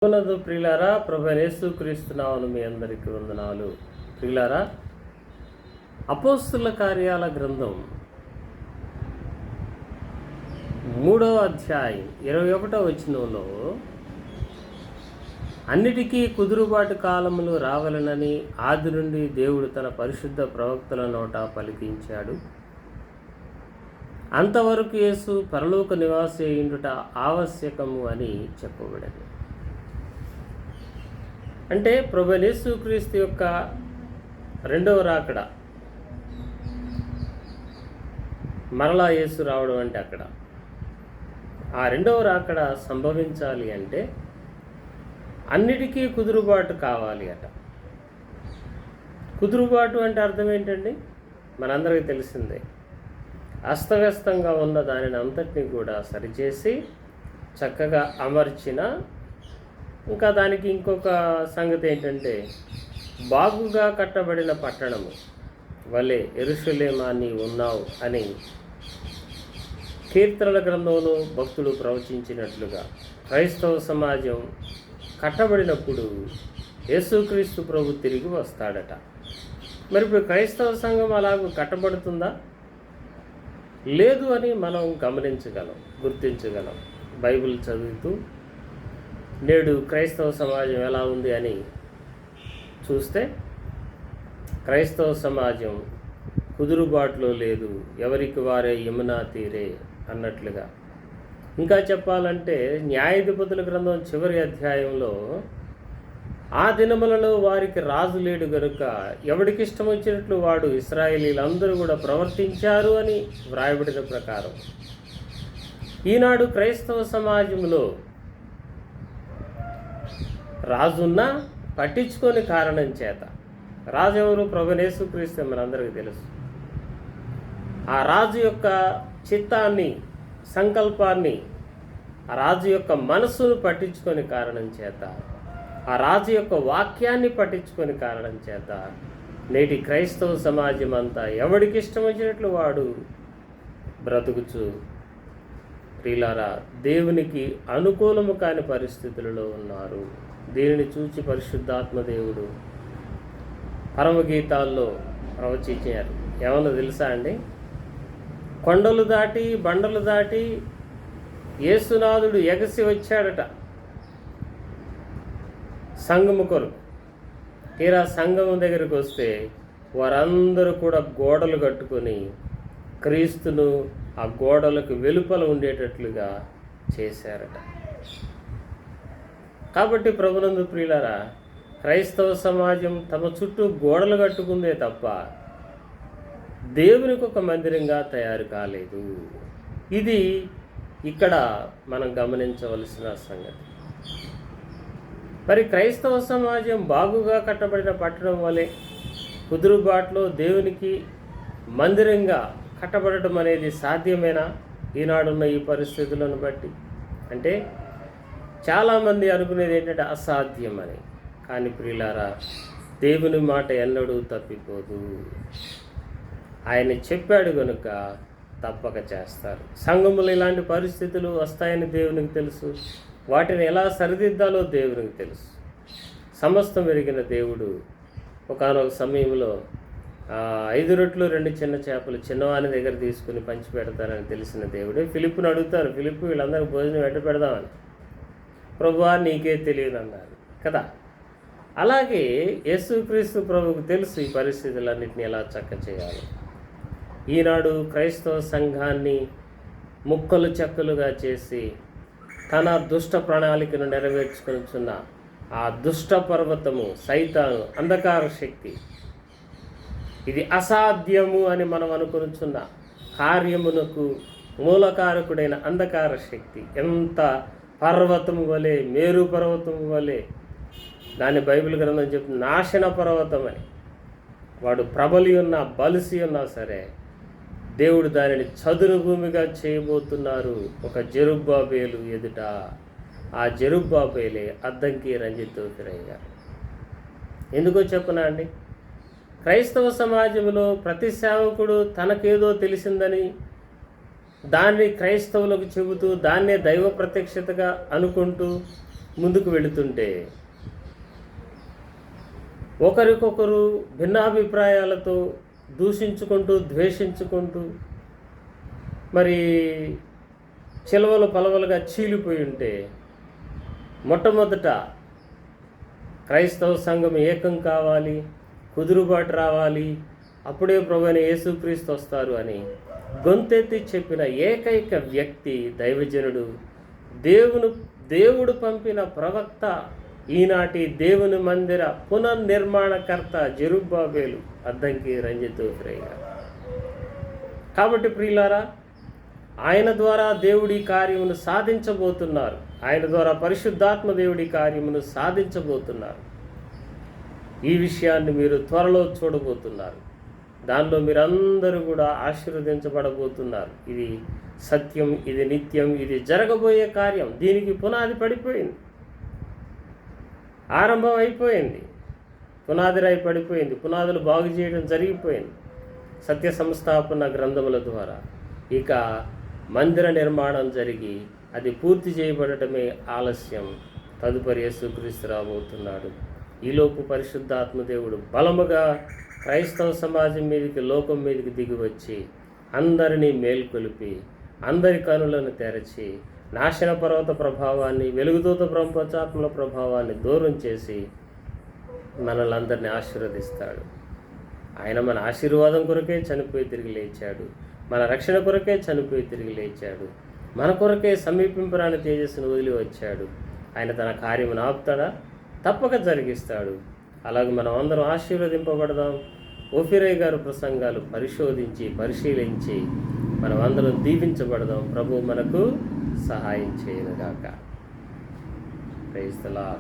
ప్రభునందు ప్రియులారా, ప్రభు యేసుక్రీస్తు నామమున మీ అందరికీ వందనాలు. ప్రియులారా, అపోస్తుల కార్యాల గ్రంథం 3వ అధ్యాయం 21వ వచనంలో అన్నిటికీ కుదురుబాటు కాలములు రావాలనని ఆది నుండి దేవుడు తన పరిశుద్ధ ప్రవక్తల నోట పలికించాడు. అంతవరకు యేసు పరలోక నివాసి అయ్యుండుట ఆవశ్యకము అని చెప్పబడింది. అంటే ప్రభు యేసుక్రీస్తు యొక్క రెండవ రాకడ, మరలా యేసు రావడం అంటే అక్కడ ఆ రెండవ రాకడ సంభవించాలి అంటే అన్నిటికీ కుదురుబాటు కావాలి అట. కుదురుబాటు అంటే అర్థం ఏంటండి? మనందరికీ తెలిసిందే. అస్తవ్యస్తంగా ఉన్న దానిని అంతటినీ కూడా సరిచేసి చక్కగా అమర్చిన, ఇంకా దానికి ఇంకొక సంగతి ఏంటంటే, బాగుగా కట్టబడిన పట్టణము వలె యెరూషలేమా నీవు ఉన్నావు అని కీర్తనల గ్రంథంలో భక్తులు ప్రవచించినట్లుగా క్రైస్తవ సమాజం కట్టబడినప్పుడు యేసుక్రీస్తు ప్రభు తిరిగి వస్తాడట. మరి ఇప్పుడు క్రైస్తవ సంఘం అలాగూ కట్టబడుతుందా? లేదు అని మనం గమనించగలం, గుర్తించగలం. బైబిల్ చదువుతూ నేడు క్రైస్తవ సమాజం ఎలా ఉంది అని చూస్తే, క్రైస్తవ సమాజం కుదురుబాటులో లేదు, ఎవరికి వారే యమునా తీరే అన్నట్లుగా. ఇంకా చెప్పాలంటే న్యాయాధిపతుల గ్రంథం చివరి అధ్యాయంలో, ఆ దినములలో వారికి రాజు లేడు గనుక ఎవడికి ఇష్టం వచ్చినట్లు వాడు ఇశ్రాయేలీలందరూ కూడా ప్రవర్తించారు అని వ్రాయబడిన ప్రకారం ఈనాడు క్రైస్తవ సమాజంలో రాజున్నా పట్టించుకొని కారణం చేత, రాజు ఎవరు? ప్రభు యేసుక్రీస్తు మనందరికీ తెలుసు. ఆ రాజు యొక్క చిత్తాన్ని, సంకల్పాన్ని, ఆ రాజు యొక్క మనస్సును పట్టించుకొని కారణం చేత, ఆ రాజు యొక్క వాక్యాన్ని పట్టించుకొని కారణం చేత నేటి క్రైస్తవ సమాజం అంతా ఎవడికి ఇష్టం వచ్చినట్లు వాడు బ్రతుకుచు, ప్రియులారా, దేవునికి అనుకూలము కాని పరిస్థితులలో ఉన్నారు. దీనిని చూచి పరిశుద్ధాత్మ దేవుడు పరమగీతాల్లో ప్రవచించారు. ఏమన్నా తెలుసా అండి? కొండలు దాటి బండలు దాటి యేసునాథుడు ఎగసి వచ్చాడట సంఘము కొరకు. తీరా సంఘము దగ్గరికి వస్తే వారందరూ కూడా గోడలు కట్టుకొని క్రీస్తును ఆ గోడలకు వెలుపల ఉండేటట్లుగా చేశారట. కాబట్టి ప్రభునందు ప్రియులారా, క్రైస్తవ సమాజం తమ చుట్టూ గోడలు కట్టుకుందే తప్ప దేవునికి ఒక మందిరంగా తయారు కాలేదు. ఇది ఇక్కడ మనం గమనించవలసిన సంగతి. మరి క్రైస్తవ సమాజం బాగుగా కట్టబడిన పట్టణం వలె కుదురుబాటులో దేవునికి మందిరంగా కట్టబడటం అనేది సాధ్యమేనా ఈనాడున్న ఈ పరిస్థితులను బట్టి? అంటే చాలామంది అనుకునేది ఏంటంటే అసాధ్యం అని. కానీ ప్రియులారా, దేవుని మాట ఎన్నడూ తప్పిపోదు. ఆయన చెప్పాడు కనుక తప్పక చేస్తారు. సంఘములు ఇలాంటి పరిస్థితులు వస్తాయని దేవునికి తెలుసు. వాటిని ఎలా సరిదిద్దాలో దేవునికి తెలుసు. సమస్తం ఎరిగిన దేవుడు ఒకానొక సమయంలో 5 రొట్టెలు 2 చిన్న చేపలు చిన్నవాని దగ్గర తీసుకుని పంచి పెడతారని తెలిసిన దేవుడు ఫిలిప్పుని అడుగుతారు, ఫిలిప్పు వీళ్ళందరికీ భోజనం ఎట్ట పెడదామని. ప్రభువా నీకే తెలియదు అన్నారు కదా. అలాగే యేసుక్రీస్తు ప్రభువుకు తెలుసు ఈ పరిస్థితులన్నింటినీ ఎలా చక్క చేయాలి. ఈనాడు క్రైస్తవ సంఘాన్ని ముక్కలు చెక్కలుగా చేసి తన దుష్ట ప్రణాళికను నెరవేర్చుకొనిచున్న ఆ దుష్ట పర్వతము సైతాను, అంధకార శక్తి, ఇది అసాధ్యము అని మనం అనుకొనిచున్న కార్యమునకు మూలకారకుడైన అంధకార శక్తి ఎంత పర్వతము వలె, మేరు పర్వతము వలె, దాన్ని బైబిల్ గ్రంథం చెప్తుంది నాశన పర్వతం అని. వాడు ప్రబలి ఉన్నా బలిసి ఉన్నా సరే దేవుడు దానిని చదును భూమిగా చేయబోతున్నారు ఒక జెరుబ్బాబేలు ఎదుట. ఆ జెరుబ్బాబేలే అద్దంకి రంజిత్ ఫిరయ్యారు. ఎందుకో చెప్పునా అండి? క్రైస్తవ సమాజంలో ప్రతి సేవకుడు తనకేదో తెలిసిందని దాన్ని క్రైస్తవులకు చెబుతూ దాన్నే దైవ ప్రత్యక్షతగా అనుకుంటూ ముందుకు వెళుతుంటే ఒకరికొకరు భిన్నాభిప్రాయాలతో దూషించుకుంటూ ద్వేషించుకుంటూ మరి చిలవలు పలవలుగా చీలిపోయి ఉంటే మొట్టమొదట క్రైస్తవ సంఘం ఏకం కావాలి, కుదురుబాటు రావాలి, అప్పుడే ప్రభువైన యేసుక్రీస్తు వస్తారు అని గొంతెత్తి చెప్పిన ఏకైక వ్యక్తి దైవజనుడు, దేవుడు పంపిన ప్రవక్త, ఈనాటి దేవుని మందిర పునర్నిర్మాణకర్త జెరుబ్బాబేలు అద్దంకి రంజిత్ ఫ్రేయ. కాబట్టి ప్రియులారా, ఆయన ద్వారా దేవుడి కార్యమును సాధించబోతున్నారు. ఆయన ద్వారా పరిశుద్ధాత్మ దేవుడి కార్యమును సాధించబోతున్నారు. ఈ విషయాన్ని మీరు త్వరలో చూడబోతున్నారు. దానిలో మీరందరూ కూడా ఆశీర్వదించబడబోతున్నారు. ఇది సత్యం, ఇది నిత్యం, ఇది జరగబోయే కార్యం. దీనికి పునాది పడిపోయింది, ఆరంభం అయిపోయింది, పునాది రాయి పడిపోయింది, పునాదులు బాగు చేయడం జరిగిపోయింది సత్య సంస్థాపన గ్రంథముల ద్వారా. ఇక మందిర నిర్మాణం జరిగి అది పూర్తి చేయబడటమే ఆలస్యం. తదుపరి యేసుక్రీస్తు రాబోతున్నాడు. ఈలోపు పరిశుద్ధాత్మ దేవుడు బలముగా క్రైస్తవ సమాజం మీదకి, లోకం మీదకి దిగి వచ్చి అందరినీ మేల్కొలిపి, అందరి కనులను తెరచి, నాశన పర్వత ప్రభావాన్ని, వెలుగుదూత బ్రహ్మచాత్మల ప్రభావాన్ని దూరం చేసి మనల్ని అందరినీ ఆశీర్వదిస్తాడు. ఆయన మన ఆశీర్వాదం కొరకే చనిపోయి తిరిగి లేచాడు. మన రక్షణ కొరకే చనిపోయి తిరిగి లేచాడు. మన కొరకే సమీపింపరాని తేజస్సును వదిలి వచ్చాడు. ఆయన తన కార్యమును ఆపుతాడా? తప్పక జరిగిస్తాడు. అలాగే మనం అందరం ఆశీర్వదింపబడదాం. ఓఫిరయ్య గారు ప్రసంగాలు పరిశీలించి మనం అందరం దీవించబడదాం. ప్రభువు మనకు సహాయం చేయనుగాక. Praise the lord.